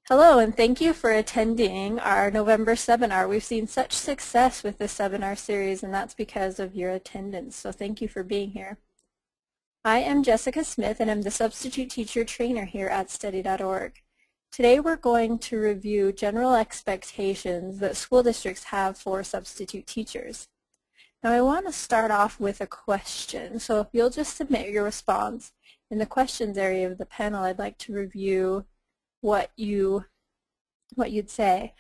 Hello, and thank you for attending our November seminar. We've seen such success with this seminar series, and that's because of your attendance, so thank you for being here. I am Jessica Smith, and I'm the substitute teacher trainer here at study.org. Today we're going to review general expectations that school districts have for substitute teachers. Now I want to start off with a question, so if you'll just submit your response in the questions area of the panel, I'd like to review what you'd say.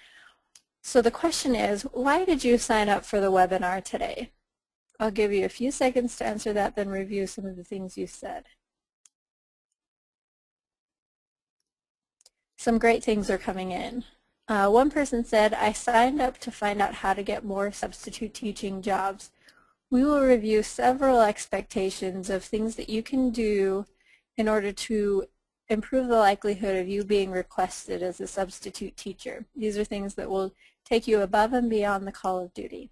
So the question is, why did you sign up for the webinar today? I'll give you a few seconds to answer that, then review some of the things you said. Some great things are coming in. One person said, I signed up to find out how to get more substitute teaching jobs. We will review several expectations of things that you can do in order to improve the likelihood of you being requested as a substitute teacher. These are things that will take you above and beyond the call of duty.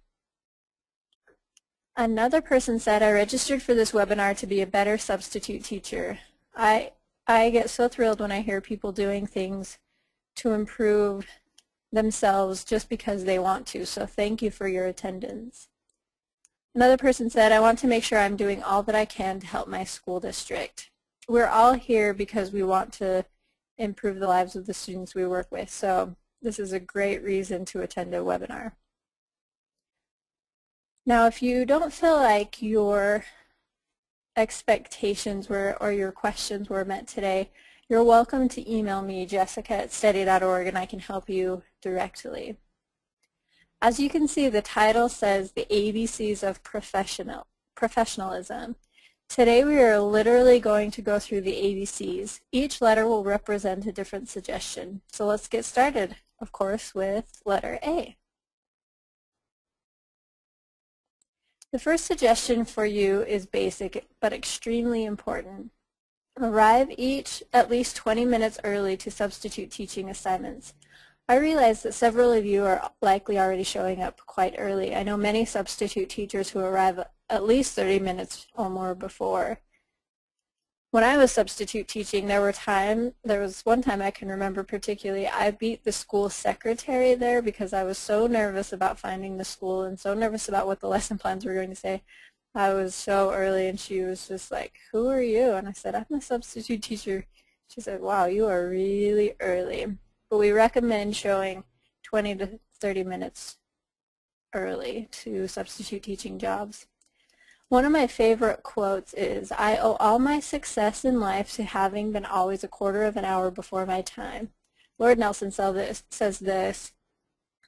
Another person said, I registered for this webinar to be a better substitute teacher. I get so thrilled when I hear people doing things to improve themselves just because they want to, so thank you for your attendance. Another person said, I want to make sure I'm doing all that I can to help my school district. We're all here because we want to improve the lives of the students we work with, so this is a great reason to attend a webinar. Now, if you don't feel like your expectations or your questions were met today, you're welcome to email me, jessica@study.org, and I can help you directly. As you can see, the title says the ABCs of professionalism. Today we are literally going to go through the ABCs. Each letter will represent a different suggestion. So let's get started, of course, with letter A. The first suggestion for you is basic but extremely important. Arrive each at least 20 minutes early to substitute teaching assignments. I realize that several of you are likely already showing up quite early. I know many substitute teachers who arrive at least 30 minutes or more before. When I was substitute teaching, there was one time I can remember particularly, I beat the school secretary there because I was so nervous about finding the school and so nervous about what the lesson plans were going to say. I was so early, and she was just like, who are you? And I said, I'm a substitute teacher. She said, wow, you are really early. But we recommend showing 20 to 30 minutes early to substitute teaching jobs. One of my favorite quotes is, I owe all my success in life to having been always a quarter of an hour before my time. Lord Nelson says this,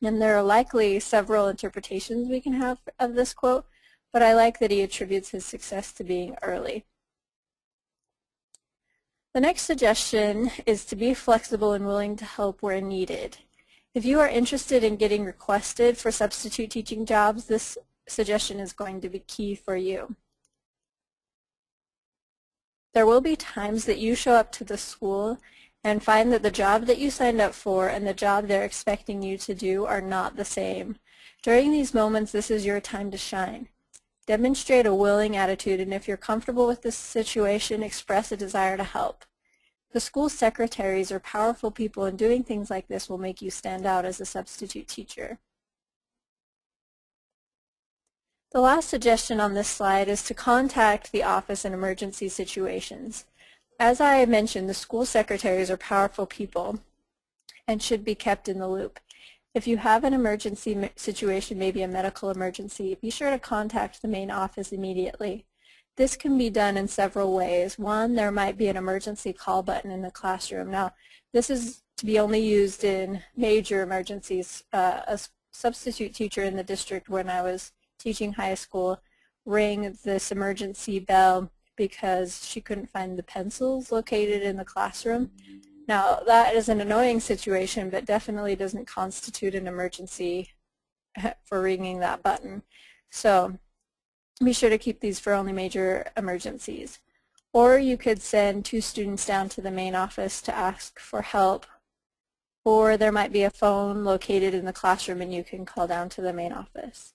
and there are likely several interpretations we can have of this quote, but I like that he attributes his success to being early. The next suggestion is to be flexible and willing to help where needed. If you are interested in getting requested for substitute teaching jobs, this suggestion is going to be key for you. There will be times that you show up to the school and find that the job that you signed up for and the job they're expecting you to do are not the same. During these moments, this is your time to shine. Demonstrate a willing attitude, and if you're comfortable with this situation, express a desire to help. The school secretaries are powerful people, and doing things like this will make you stand out as a substitute teacher. The last suggestion on this slide is to contact the office in emergency situations. As I mentioned, the school secretaries are powerful people and should be kept in the loop. If you have an emergency situation, maybe a medical emergency, be sure to contact the main office immediately. This can be done in several ways. One, there might be an emergency call button in the classroom. Now, this is to be only used in major emergencies. A substitute teacher in the district when I was teaching high school rang this emergency bell because she couldn't find the pencils located in the classroom. Now, that is an annoying situation, but definitely doesn't constitute an emergency for ringing that button. So be sure to keep these for only major emergencies. Or you could send 2 students down to the main office to ask for help. Or there might be a phone located in the classroom and you can call down to the main office.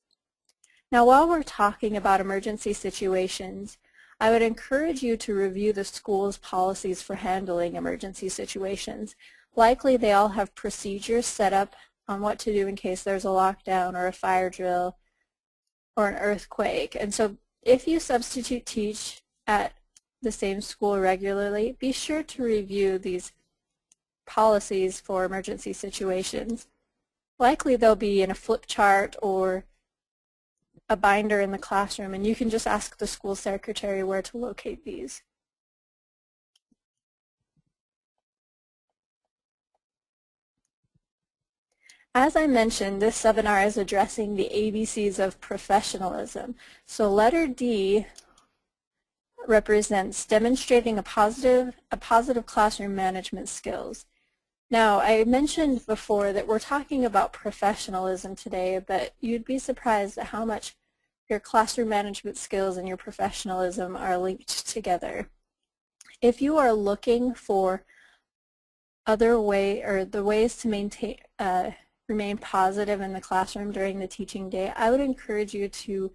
Now, while we're talking about emergency situations, I would encourage you to review the school's policies for handling emergency situations. Likely they all have procedures set up on what to do in case there's a lockdown or a fire drill or an earthquake. And so if you substitute teach at the same school regularly, be sure to review these policies for emergency situations. Likely they'll be in a flip chart or a binder in the classroom, and you can just ask the school secretary where to locate these. As I mentioned, this seminar is addressing the ABCs of professionalism. So letter D represents demonstrating a positive classroom management skills. Now, I mentioned before that we're talking about professionalism today, but you'd be surprised at how much your classroom management skills and your professionalism are linked together. If you are looking for the ways to maintain remain positive in the classroom during the teaching day, I would encourage you to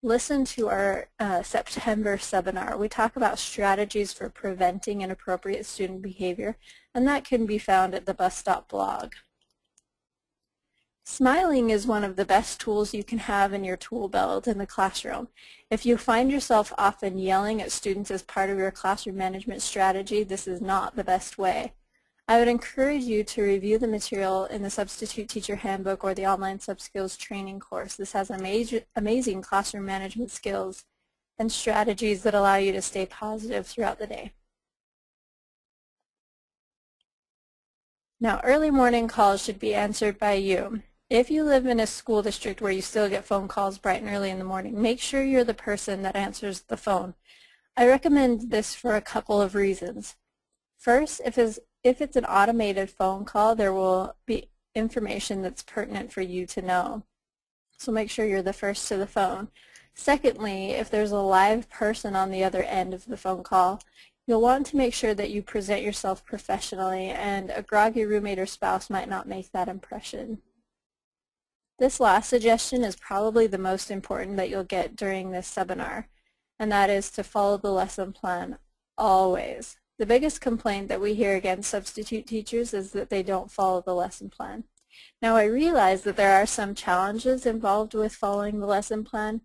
listen to our September seminar. We talk about strategies for preventing inappropriate student behavior, and that can be found at the Bus Stop blog. Smiling is one of the best tools you can have in your tool belt in the classroom. If you find yourself often yelling at students as part of your classroom management strategy, this is not the best way. I would encourage you to review the material in the Substitute Teacher Handbook or the online Sub-Skills training course. This has amazing classroom management skills and strategies that allow you to stay positive throughout the day. Now, early morning calls should be answered by you. If you live in a school district where you still get phone calls bright and early in the morning, make sure you're the person that answers the phone. I recommend this for a couple of reasons. First, if it's an automated phone call, there will be information that's pertinent for you to know. So make sure you're the first to the phone. Secondly, if there's a live person on the other end of the phone call, you'll want to make sure that you present yourself professionally, and a groggy roommate or spouse might not make that impression. This last suggestion is probably the most important that you'll get during this seminar, and that is to follow the lesson plan always. The biggest complaint that we hear against substitute teachers is that they don't follow the lesson plan. Now, I realize that there are some challenges involved with following the lesson plan,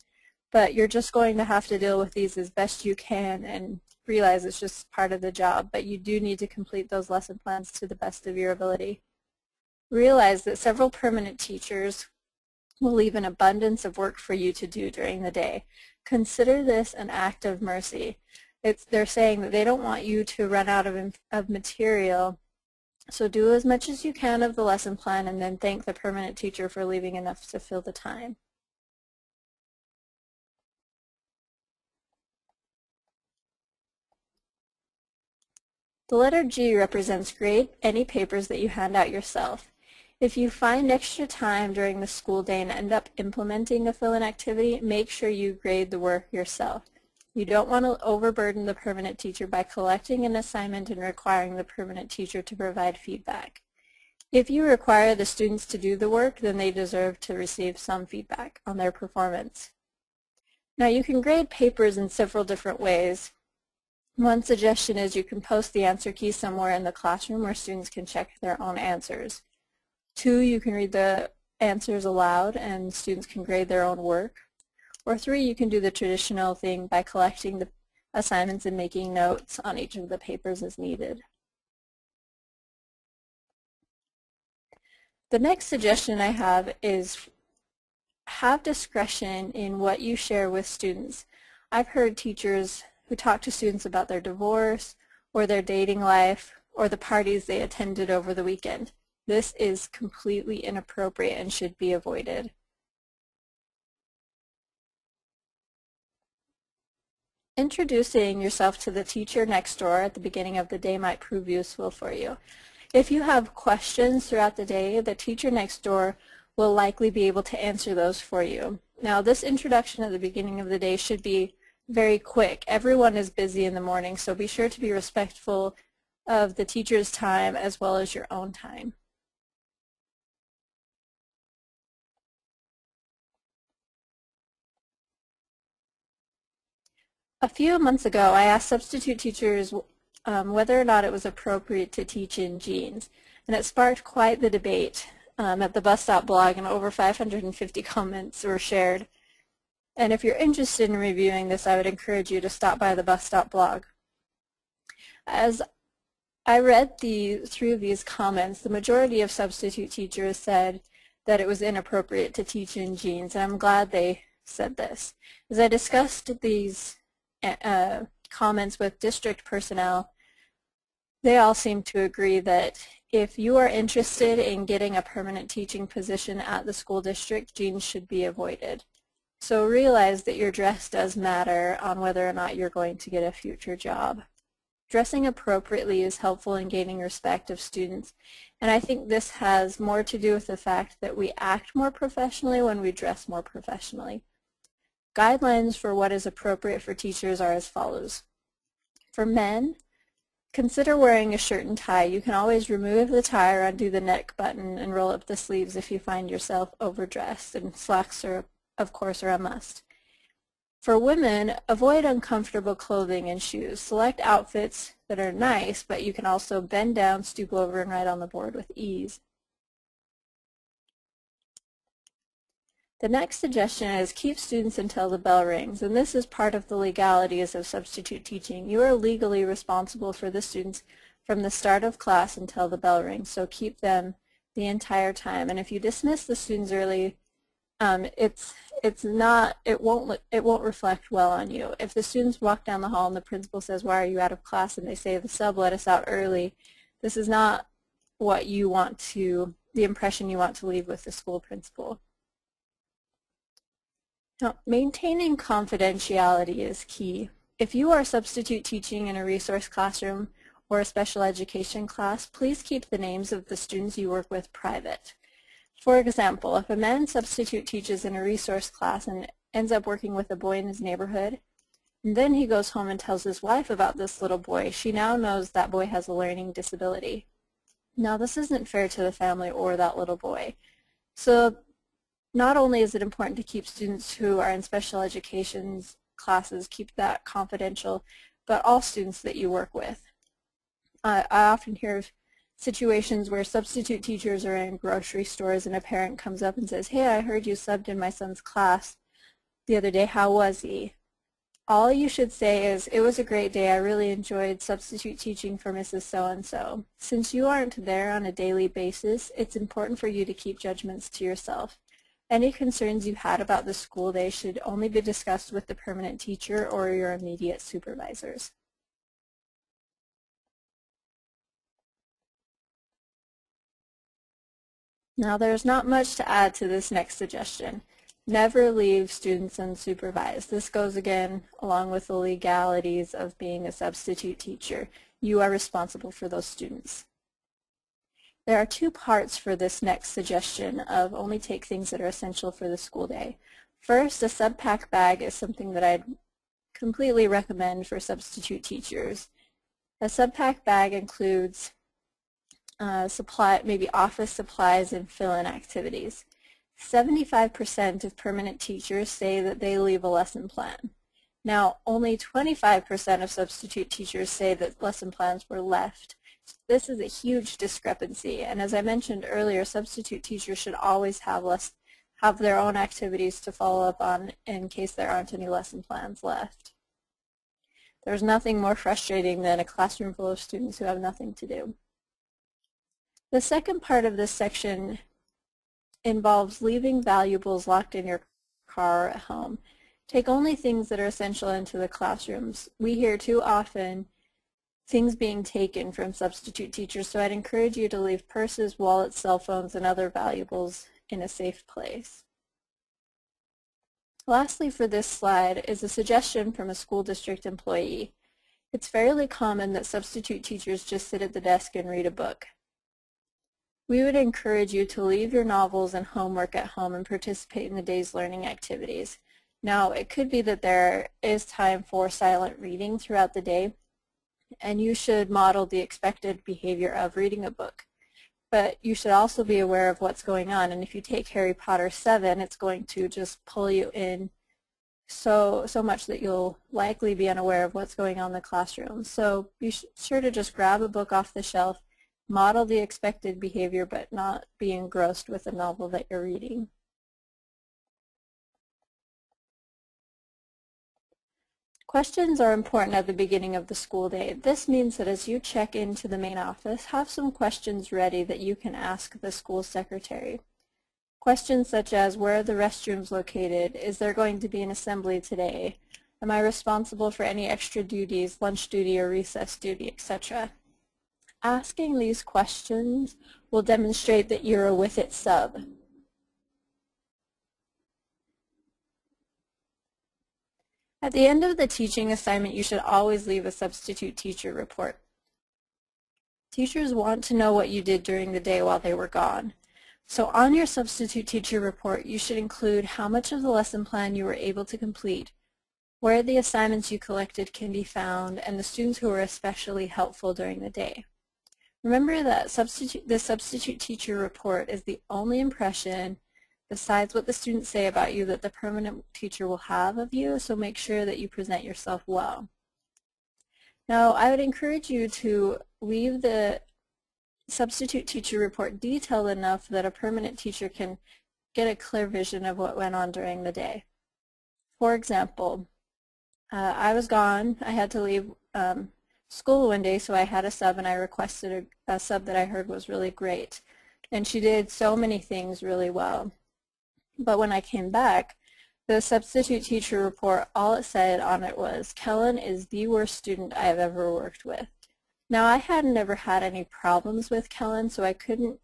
but you're just going to have to deal with these as best you can and realize it's just part of the job, but you do need to complete those lesson plans to the best of your ability. Realize that several permanent teachers will leave an abundance of work for you to do during the day. Consider this an act of mercy. They're saying that they don't want you to run out of material, so do as much as you can of the lesson plan and then thank the permanent teacher for leaving enough to fill the time. The letter G represents grade any papers that you hand out yourself. If you find extra time during the school day and end up implementing a fill-in activity, make sure you grade the work yourself. You don't want to overburden the permanent teacher by collecting an assignment and requiring the permanent teacher to provide feedback. If you require the students to do the work, then they deserve to receive some feedback on their performance. Now, you can grade papers in several different ways. One suggestion is you can post the answer key somewhere in the classroom where students can check their own answers. 2, you can read the answers aloud and students can grade their own work. Or 3, you can do the traditional thing by collecting the assignments and making notes on each of the papers as needed. The next suggestion I have is have discretion in what you share with students. I've heard teachers who talk to students about their divorce or their dating life or the parties they attended over the weekend. This is completely inappropriate and should be avoided. Introducing yourself to the teacher next door at the beginning of the day might prove useful for you. If you have questions throughout the day, the teacher next door will likely be able to answer those for you. Now, this introduction at the beginning of the day should be very quick. Everyone is busy in the morning, so be sure to be respectful of the teacher's time as well as your own time. A few months ago, I asked substitute teachers whether or not it was appropriate to teach in jeans, and it sparked quite the debate at the bus stop blog, and over 550 comments were shared. And if you're interested in reviewing this, I would encourage you to stop by the bus stop blog. As I read through these comments, the majority of substitute teachers said that it was inappropriate to teach in jeans, and I'm glad they said this. As I discussed these comments with district personnel, they all seem to agree that if you are interested in getting a permanent teaching position at the school district, jeans should be avoided. So realize that your dress does matter on whether or not you're going to get a future job. Dressing appropriately is helpful in gaining respect of students, and I think this has more to do with the fact that we act more professionally when we dress more professionally. Guidelines for what is appropriate for teachers are as follows. For men, consider wearing a shirt and tie. You can always remove the tie or undo the neck button and roll up the sleeves if you find yourself overdressed, and slacks are, of course, are a must. For women, avoid uncomfortable clothing and shoes. Select outfits that are nice, but you can also bend down, stoop over, and write on the board with ease. The next suggestion is keep students until the bell rings, and this is part of the legalities of substitute teaching. You are legally responsible for the students from the start of class until the bell rings, so keep them the entire time. And if you dismiss the students early, it won't reflect well on you. If the students walk down the hall and the principal says, "Why are you out of class?" and they say, "The sub let us out early," this is not what you want to, the impression you want to leave with the school principal. Now, maintaining confidentiality is key. If you are substitute teaching in a resource classroom or a special education class, please keep the names of the students you work with private. For example, if a man substitute teaches in a resource class and ends up working with a boy in his neighborhood, and then he goes home and tells his wife about this little boy, she now knows that boy has a learning disability. Now, this isn't fair to the family or that little boy. So not only is it important to keep students who are in special education classes, keep that confidential, but all students that you work with. I often hear of situations where substitute teachers are in grocery stores and a parent comes up and says, "Hey, I heard you subbed in my son's class the other day. How was he?" All you should say is, "It was a great day. I really enjoyed substitute teaching for Mrs. So-and-so." Since you aren't there on a daily basis, it's important for you to keep judgments to yourself. Any concerns you had about the school day should only be discussed with the permanent teacher or your immediate supervisors. Now, there's not much to add to this next suggestion. Never leave students unsupervised. This goes again along with the legalities of being a substitute teacher. You are responsible for those students. There are two parts for this next suggestion of only take things that are essential for the school day. First, a sub-pack bag is something that I'd completely recommend for substitute teachers. A sub-pack bag includes maybe office supplies and fill-in activities. 75% of permanent teachers say that they leave a lesson plan. Now, only 25% of substitute teachers say that lesson plans were left. This is a huge discrepancy, and as I mentioned earlier, substitute teachers should always have their own activities to follow up on in case there aren't any lesson plans left. There's nothing more frustrating than a classroom full of students who have nothing to do. The second part of this section involves leaving valuables locked in your car or at home. Take only things that are essential into the classrooms. We hear too often things being taken from substitute teachers, so I'd encourage you to leave purses, wallets, cell phones, and other valuables in a safe place. Lastly, for this slide is a suggestion from a school district employee. It's fairly common that substitute teachers just sit at the desk and read a book. We would encourage you to leave your novels and homework at home and participate in the day's learning activities. Now, it could be that there is time for silent reading throughout the day, and you should model the expected behavior of reading a book. But you should also be aware of what's going on, and if you take Harry Potter 7, it's going to just pull you in so much that you'll likely be unaware of what's going on in the classroom. So be sure to just grab a book off the shelf, model the expected behavior, but not be engrossed with the novel that you're reading. Questions are important at the beginning of the school day. This means that as you check into the main office, have some questions ready that you can ask the school secretary. Questions such as, where are the restrooms located? Is there going to be an assembly today? Am I responsible for any extra duties, lunch duty or recess duty, etc.? Asking these questions will demonstrate that you're a with it sub. At the end of the teaching assignment, you should always leave a substitute teacher report. Teachers want to know what you did during the day while they were gone. So on your substitute teacher report, you should include how much of the lesson plan you were able to complete, where the assignments you collected can be found, and the students who were especially helpful during the day. Remember that the substitute teacher report is the only impression, besides what the students say about you, that the permanent teacher will have of you, so make sure that you present yourself well. Now, I would encourage you to leave the substitute teacher report detailed enough that a permanent teacher can get a clear vision of what went on during the day. For example, I was gone. I had to leave school one day, so I had a sub, and I requested a sub that I heard was really great. And she did so many things really well. But when I came back, the substitute teacher report, all it said on it was, Kellen is the worst student I have ever worked with. Now, I had never had any problems with Kellen, so I couldn't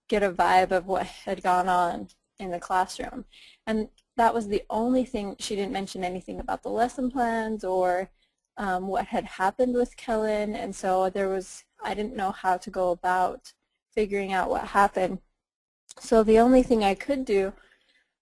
get a vibe of what had gone on in the classroom. And that was the only thing. She didn't mention anything about the lesson plans or what had happened with Kellen, and so I didn't know how to go about figuring out what happened. So the only thing I could do,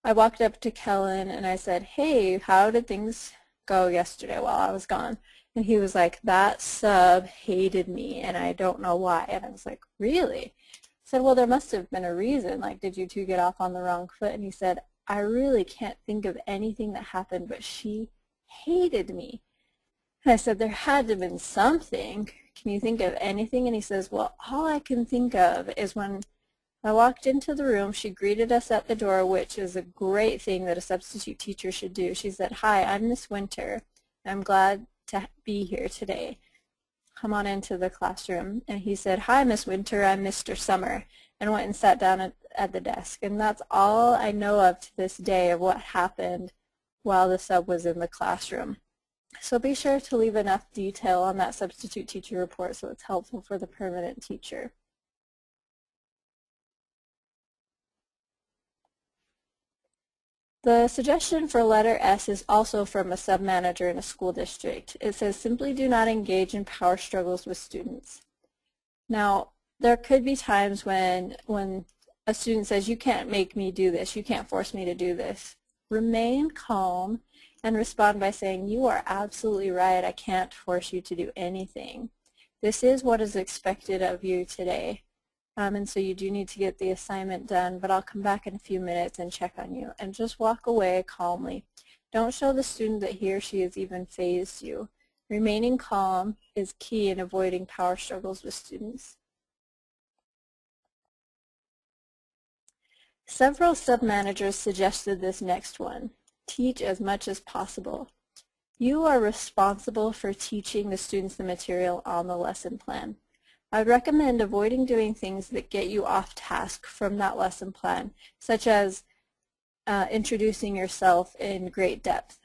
I walked up to Kellen and I said, hey, how did things go yesterday while I was gone? And he was like, that sub hated me, and I don't know why. And I was like, really? I said, well, there must have been a reason. Like, did you two get off on the wrong foot? And he said, I really can't think of anything that happened, but she hated me. And I said, there had to have been something. Can you think of anything? And he says, well, all I can think of is when I walked into the room, she greeted us at the door, which is a great thing that a substitute teacher should do. She said, hi, I'm Miss Winter. I'm glad to be here today. Come on into the classroom. And he said, hi, Miss Winter, I'm Mr. Summer, and went and sat down at the desk. And that's all I know of to this day of what happened while the sub was in the classroom. So be sure to leave enough detail on that substitute teacher report so it's helpful for the permanent teacher. The suggestion for letter S is also from a sub-manager in a school district. It says, simply do not engage in power struggles with students. Now, there could be times when a student says, you can't make me do this, you can't force me to do this. Remain calm and respond by saying, you are absolutely right, I can't force you to do anything. This is what is expected of you today. And so you do need to get the assignment done, but I'll come back in a few minutes and check on you. And just walk away calmly. Don't show the student that he or she has even fazed you. Remaining calm is key in avoiding power struggles with students. Several sub-managers suggested this next one. Teach as much as possible. You are responsible for teaching the students the material on the lesson plan. I would recommend avoiding doing things that get you off task from that lesson plan, such as introducing yourself in great depth.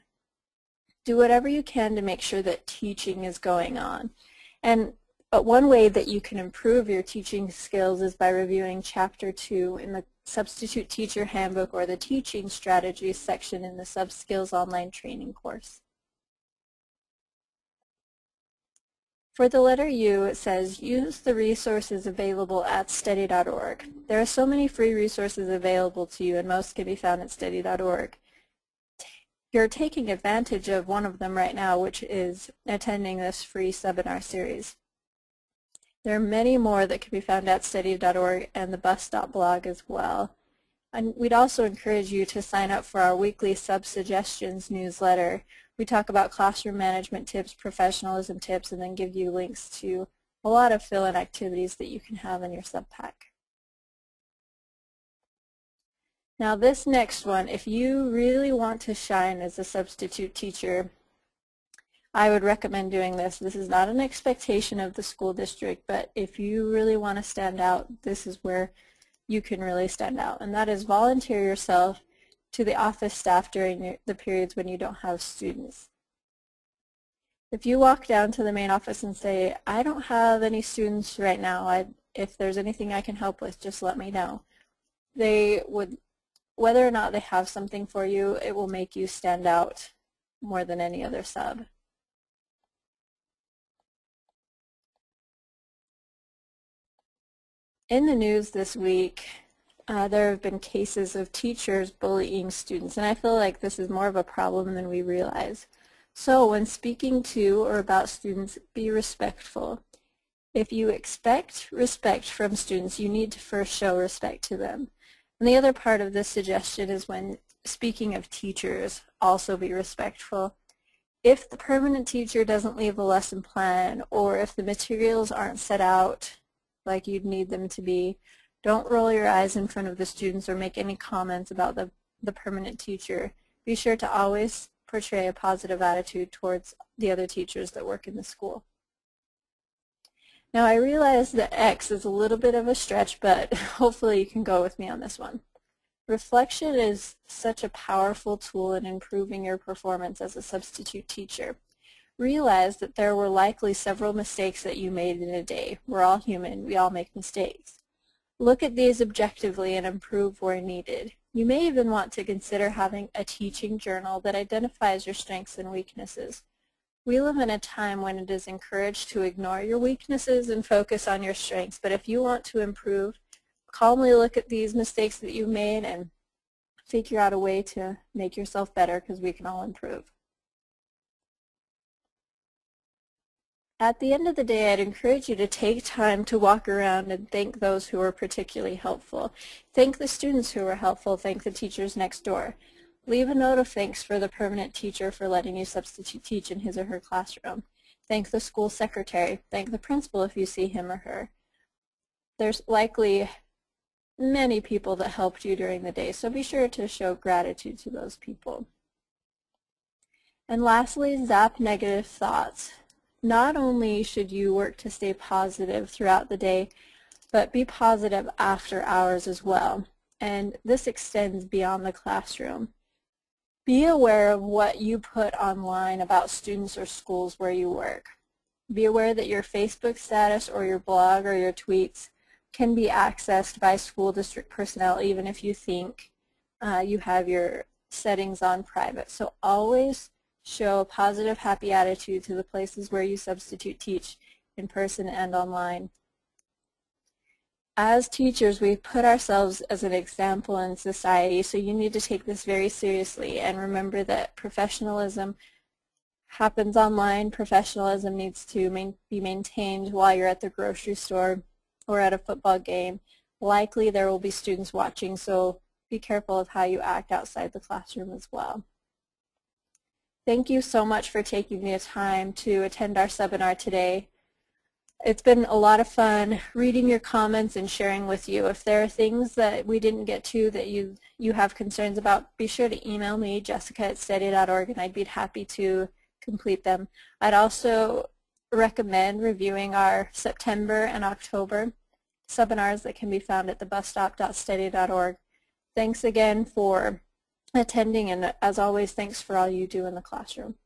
Do whatever you can to make sure that teaching is going on. But one way that you can improve your teaching skills is by reviewing Chapter 2 in the Substitute Teacher Handbook or the Teaching Strategies section in the Sub-Skills Online Training course. For the letter U, it says, use the resources available at study.org. There are so many free resources available to you, and most can be found at study.org. You're taking advantage of one of them right now, which is attending this free seminar series. There are many more that can be found at study.org and the bus.blog as well. And we'd also encourage you to sign up for our weekly sub-suggestions newsletter. We talk about classroom management tips, professionalism tips, and then give you links to a lot of fill-in activities that you can have in your sub-pack. Now this next one, if you really want to shine as a substitute teacher, I would recommend doing this. This is not an expectation of the school district, but if you really want to stand out, this is where you can really stand out. And that is volunteer yourself to the office staff during the periods when you don't have students. If you walk down to the main office and say, I don't have any students right now, if there's anything I can help with, just let me know. They would, whether or not they have something for you, it will make you stand out more than any other sub. In the news this week, there have been cases of teachers bullying students, and I feel like this is more of a problem than we realize. So when speaking to or about students, be respectful. If you expect respect from students, you need to first show respect to them. And the other part of this suggestion is when speaking of teachers, also be respectful. If the permanent teacher doesn't leave a lesson plan, or if the materials aren't set out like you'd need them to be, don't roll your eyes in front of the students or make any comments about the permanent teacher. Be sure to always portray a positive attitude towards the other teachers that work in the school. Now I realize that X is a little bit of a stretch, but hopefully you can go with me on this one. Reflection is such a powerful tool in improving your performance as a substitute teacher. Realize that there were likely several mistakes that you made in a day. We're all human. We all make mistakes. Look at these objectively and improve where needed. You may even want to consider having a teaching journal that identifies your strengths and weaknesses. We live in a time when it is encouraged to ignore your weaknesses and focus on your strengths, but if you want to improve, calmly look at these mistakes that you made and figure out a way to make yourself better, because we can all improve. At the end of the day, I'd encourage you to take time to walk around and thank those who were particularly helpful. Thank the students who were helpful. Thank the teachers next door. Leave a note of thanks for the permanent teacher for letting you substitute teach in his or her classroom. Thank the school secretary. Thank the principal if you see him or her. There's likely many people that helped you during the day, so be sure to show gratitude to those people. And lastly, zap negative thoughts. Not only should you work to stay positive throughout the day, but be positive after hours as well. And this extends beyond the classroom. Be aware of what you put online about students or schools where you work. Be aware that your Facebook status or your blog or your tweets can be accessed by school district personnel even if you think you have your settings on private. So always show a positive, happy attitude to the places where you substitute teach in person and online. As teachers, we put ourselves as an example in society, so you need to take this very seriously and remember that professionalism happens online. Professionalism needs to be maintained while you're at the grocery store or at a football game. Likely there will be students watching, so be careful of how you act outside the classroom as well. Thank you so much for taking the time to attend our seminar today. It's been a lot of fun reading your comments and sharing with you. If there are things that we didn't get to that you have concerns about, be sure to email me, jessica@steady.org, and I'd be happy to complete them. I'd also recommend reviewing our September and October seminars that can be found at thebusstop.steady.org. Thanks again for attending, and as always, thanks for all you do in the classroom.